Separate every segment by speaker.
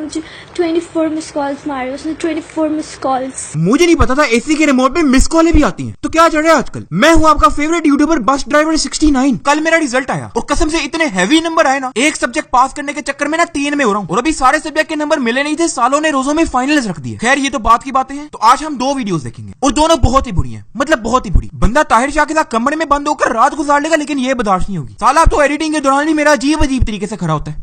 Speaker 1: मुझे 24 miss calls मारे उसने, 24 मिस कॉल्स।
Speaker 2: मुझे नहीं पता था एसी के रिमोट में मिस कॉलें भी आती हैं। तो क्या चल रहा है आजकल? मैं हूँ आपका फेवरेट यूट्यूबर बस ड्राइवर 69। कल मेरा रिजल्ट आया और कसम से इतने हैवी नंबर आए ना, एक सब्जेक्ट पास करने के चक्कर में ना 3 में हो रहा हूँ और अभी सारे सब्जेक्ट के नंबर मिले नहीं थे, सालों ने रोजों में फाइनल्स रख दिए। खैर ये तो बात की बातें हैं। तो आज हम 2 वीडियोस देखेंगे और दोनों बहुत ही बुरी हैं, मतलब बहुत ही बुरी। बंदा ताहिर शाह के साथ कमरे में बंद होकर रात गुजार लेगा लेकिन ये बर्दाश्त नहीं होगी। साला तो एडिटिंग के दौरान भी मेरा अजीब अजीब तरीके से खड़ा होता है।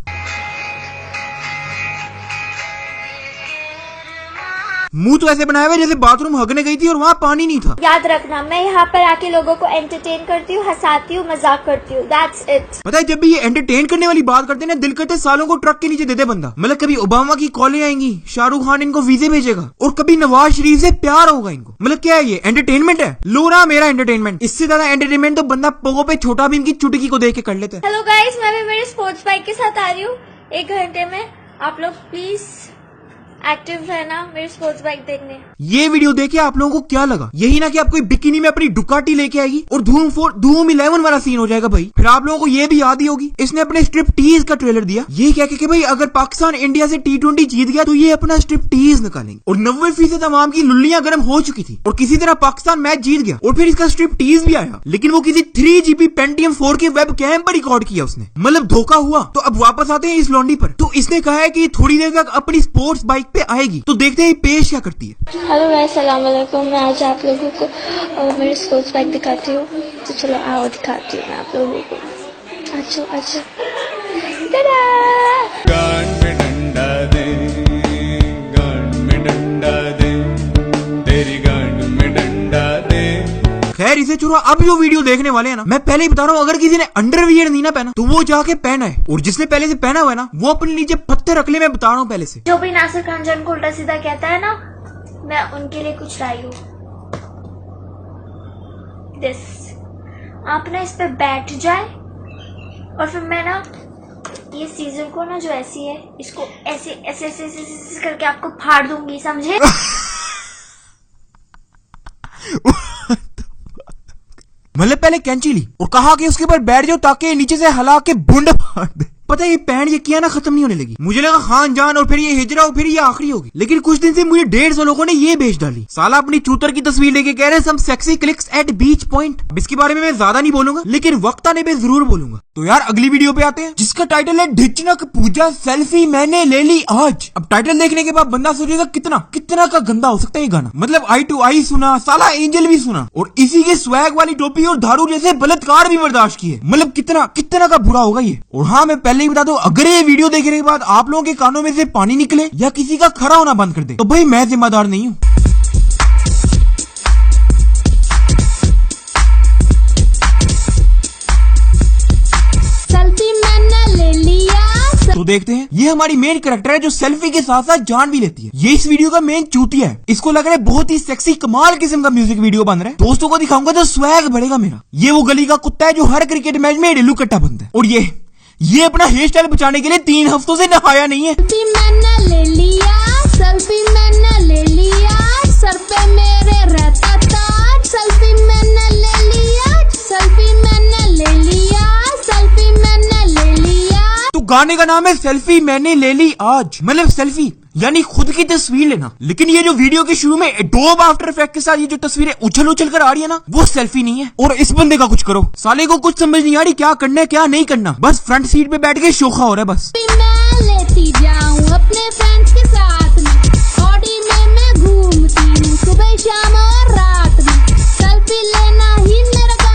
Speaker 2: मुंह तो ऐसे बनाया हुआ जैसे बाथरूम हगने गई थी और वहाँ पानी नहीं था।
Speaker 1: याद रखना, मैं यहाँ पर आके लोगों को एंटरटेन करती हूँ, हंसाती हूँ, मजाक करती हूँ, दैट्स इट।
Speaker 2: पता है जब भी ये एंटरटेन करने वाली बात करते हैं ना, दिल करते सालों को ट्रक के नीचे देते बंदा। मतलब कभी ओबामा की कॉलें आएंगी, शाहरुख खान इनको वीजे भेजेगा और कभी नवाज शरीफ से प्यार होगा इनको। मतलब क्या है ये एंटरटेनमेंट है? लो रहा मेरा एंटरटेनमेंट। इससे ज्यादा एंटरटेनमेंट तो बंदा पोगो पे छोटा भीम की चुटकी को देख के कर लेता है।
Speaker 1: हेलो गाइस, मैं भी मेरे स्पोर्ट्स बाइक के साथ आ रही हूँ 1 घंटे में। आप लोग प्लीज एक्टिव रहना मेरी स्पोर्ट्स बाइक देखने। ये
Speaker 2: वीडियो देखे आप लोगों को क्या लगा? यही ना कि आप कोई बिकिनी में अपनी डुकाटी लेके आएगी और धूम 11 वाला सीन हो जाएगा भाई। फिर आप लोगों को ये भी याद ही होगी, इसने अपने स्ट्रिप टीज का ट्रेलर दिया ये कह के भाई अगर पाकिस्तान इंडिया से T20 जीत गया तो ये अपना स्ट्रिप टीज निकालेंगे। और 90% आवाम की लुल्लियां गर्म हो चुकी थी और किसी तरह पाकिस्तान मैच जीत गया और फिर इसका स्ट्रिप टीज भी आया, लेकिन वो किसी 3GB Pentium 4 के वेब कैम पर रिकॉर्ड किया उसने। मतलब धोखा हुआ। तो अब वापस आते हैं इस लॉन्डी पर। तो इसने कहा है कि थोड़ी देर तक अपनी स्पोर्ट्स बाइक पे आएगी, तो देखते हैं पेश क्या करती है।
Speaker 1: हेलो गाइस, अस्सलाम वालेकुम। मैं आज आप लोगों को मेरी स्पोर्ट्स बाइक दिखाती हूँ। तो चलो आओ दिखाती हूँ मैं आप लोगों को। अच्छा
Speaker 3: गान में डंडा दे, गान में डंडा दे, तेरी गान में डंडा दे।
Speaker 2: खैर इसे छोड़ो, अब जो वीडियो देखने वाले हैं ना, मैं पहले ही बता रहा हूँ, अगर किसी ने अंडरवियर नहीं ना पहना तो वो जाके पहना है, और जिसने पहले से पहना हुआ है ना वो अपने नीचे पत्ते रख ले। मैं बता रहा हूँ पहले से।
Speaker 1: जो भी नासिर खान जान को उल्टा सीधा कहता है ना, मैं उनके लिए कुछ लाई हूँ। आप ना इस पे बैठ जाए और फिर मैं ना ये सीजर को ना जो ऐसी है इसको ऐसे ऐसे ऐसे ऐसे, ऐसे करके आपको फाड़ दूंगी, समझे?
Speaker 2: मतलब पहले कैंची ली और कहा कि उसके ऊपर बैठ जाओ ताकि नीचे से हला के बुंड फाड़ दे। पता है ये पैंट ये किया ना खत्म नहीं होने लगी। मुझे लगा खान जान और फिर ये हिजरा और फिर ये आखिरी होगी, लेकिन कुछ दिन से मुझे 150 लोगों ने ये बेच डाली। साला अपनी चूतर की तस्वीर लेके कह रहे हैं सम सेक्सी क्लिक्स एट बीच पॉइंट। अब इसके बारे में मैं ज्यादा नहीं बोलूंगा, लेकिन वक्त आने पे जरूर बोलूंगा। तो यार अगली वीडियो पे आते हैं जिसका टाइटल है ढिचनक पूजा सेल्फी मैंने ले ली आज। अब टाइटल देखने के बाद बंदा सोचेगा कितना का गंदा हो सकता है ये गाना। मतलब आई टू आई सुना, साला एंजल भी सुना और इसी के स्वैग वाली टोपी और दारू जैसे बलात्कार भी बर्दाश्त किए। मतलब कितना का बुरा होगा ये। और हाँ मैं पहले ही बता दूं, अगर ये वीडियो देखने के बाद आप लोगों के कानों में से पानी निकले या किसी का खड़ा होना बंद कर दे तो भाई मैं जिम्मेदार नहीं हूं।
Speaker 1: सेल्फी मैंने ले लिया।
Speaker 2: तो देखते हैं, ये हमारी मेन कैरेक्टर है जो सेल्फी के साथ साथ जान भी लेती है। ये इस वीडियो का मेन चूतिया है। इसको लग रहा है बहुत ही सेक्सी कमाल किस्म का म्यूजिक वीडियो बन रहा है। दोस्तों को दिखाऊंगा तो स्वैग बढ़ेगा मेरा। ये वो गली का कुत्ता है जो हर क्रिकेट मैच में डेलू कट्टा बनता है और ये अपना हेयर स्टाइल बचाने के लिए 3 हफ्तों से नहाया नहीं है।
Speaker 1: सेल्फी मैंने ले लिया, सेल्फी मैंने ले लिया, सर पे मेरे रहता ताज। सेल्फी मैंने ले लिया, सेल्फी मैंने ले लिया, सेल्फी मैंने ले लिया।
Speaker 2: तो गाने का नाम है सेल्फी मैंने ले ली आज, मतलब सेल्फी यानी खुद की तस्वीर लेना। लेकिन ये जो वीडियो के शुरू में एडोब आफ्टर इफेक्ट के साथ ये जो तस्वीरें उछल कर आ रही है ना, वो सेल्फी नहीं है। और इस बंदे का कुछ करो, साले को कुछ समझ नहीं आ रही क्या करना है क्या नहीं करना, बस फ्रंट सीट पे बैठ के शोखा हो रहा है बस।
Speaker 1: मैं लेती जाऊं अपने फ्रेंड्स के साथ में, ऑडी में मैं घूमती हूँ सुबह शाम और रात में। सेल्फी लेना ही मेरा काम,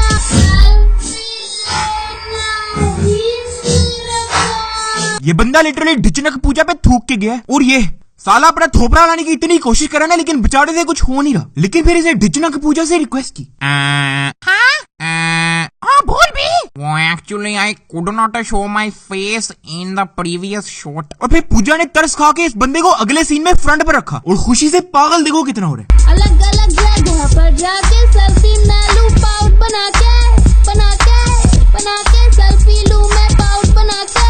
Speaker 2: ये बंदा लिटरली ढिचनक पूजा पे थूक के गया और ये साला अपना थोपड़ा लाने की इतनी कोशिश करा ना, लेकिन बेचारे से कुछ हो नहीं रहा। लेकिन फिर इसे ढिचनक पूजा से रिक्वेस्ट की। बोल भी।
Speaker 4: Actually, I could not show my face in the previous shot.
Speaker 2: और फिर पूजा ने तरस खा के इस बंदे को अगले सीन में फ्रंट पर रखा और खुशी से पागल देखो कितना हो रहा है।
Speaker 1: अलग अलग जगह पर जाके सेल्फी मैं लूं पाउट बना के सेल्फी लूं मैं पाउट बना के।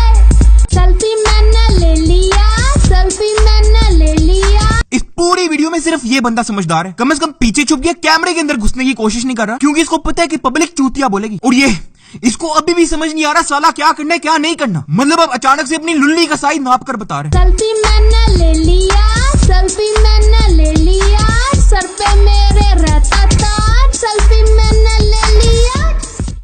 Speaker 1: सेल्फी मैंने ले लिया, सेल्फी मैंने ले लिया।
Speaker 2: इस पूरी वीडियो में सिर्फ ये बंदा समझदार है, कम से कम पीछे छुप गया, कैमरे के अंदर घुसने की कोशिश नहीं कर रहा क्योंकि इसको पता है कि पब्लिक चूतिया बोलेगी। और ये इसको अभी भी समझ नहीं आ रहा साला क्या करना है क्या नहीं करना। मतलब अब अचानक से अपनी लुल्ली का साइज नाप कर बता रहे।
Speaker 1: सेल्फी मैंने ले लिया, सेल्फी मैंने ले लिया, सर पे मेरे रहता ताज, सेल्फी मैंने ले लिया।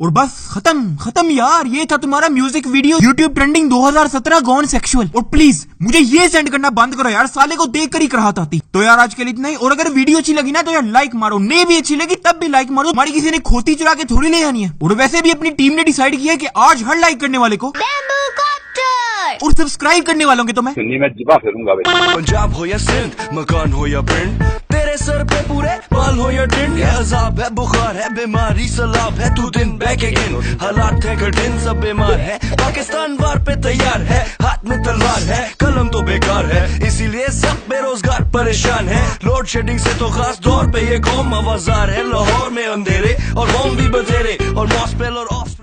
Speaker 2: और बस खत्म यार, ये था तुम्हारा music video YouTube trending 2017 gone sexual. और प्लीज मुझे ये सेंड करना बंद करो यार, साले को देख कर ही कराहत आती। तो यार आज के लिए इतना ही, और अगर वीडियो अच्छी लगी ना तो यार लाइक मारो, नहीं भी अच्छी लगी तब भी लाइक मारो, हमारी किसी ने खोती चुरा के थोड़ी ले जानी है। और वैसे भी अपनी टीम ने डिसाइड किया कि आज हर लाइक करने वाले को और सब्सक्राइब करने वालों के तो मैं
Speaker 5: सुन्नी में जिबा फिरूंगा भाई।
Speaker 6: पंजाब हो या सिंध, मकान हो या पिंड, तेरे सर पे पूरे बाल हो या टिंड, है अजाब है बुखार है बीमारी सलाब है, तू दिन बैक अगेन, हालात है कठिन सब बीमार है, पाकिस्तान वार पे तैयार है, हाथ में तलवार है, कलम तो बेकार है, इसीलिए सब बेरोजगार परेशान है, लोड शेडिंग से तो खास तौर पे ये कौम आवाजार है, लाहौर में अंधेरे और बॉम्ब भी बतेरे और मॉस्पेल और ऑफ